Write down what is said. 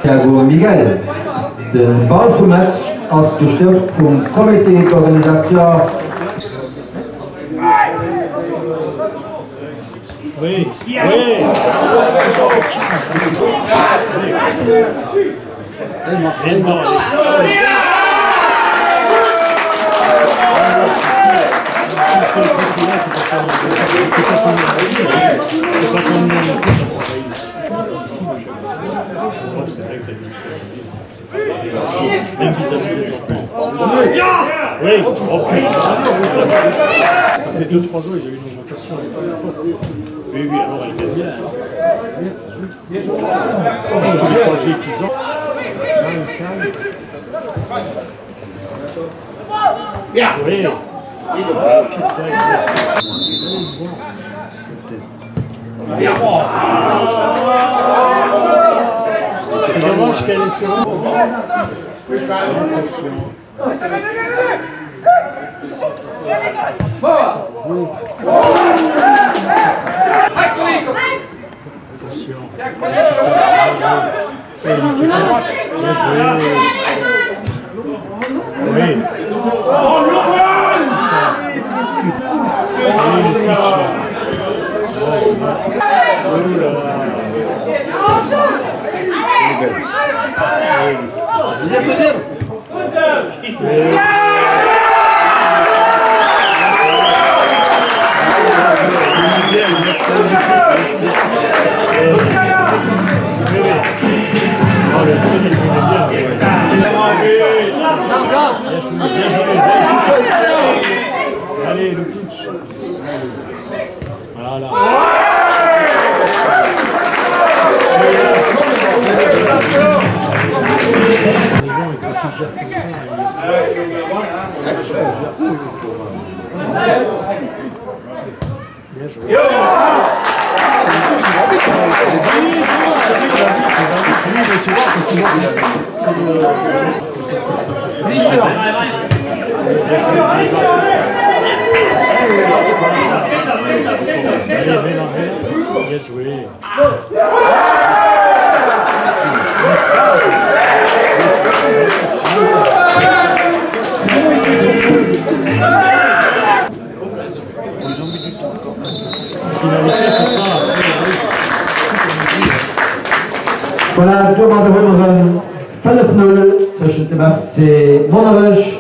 Santiago Miguel. Den Ball vom Match als gestürzt vom Komitee d'Organisation. Oui, oui. Même vis-à-vis des enfants. Oui, oh putain. Ça fait 2-3 ans, il y a eu une augmentation. Oui, oui, alors elle gagne bien. Tous les projets qu'ils ont. Oui. C'est dommage qu'elle est sur oui. Qu'est-ce qu'il fout? Allez, le pitch. Voilà. Bien joué. Allez, mélanger. Bien joué. Voilà, du haben wir 5-0 zwischen dem FC Monarch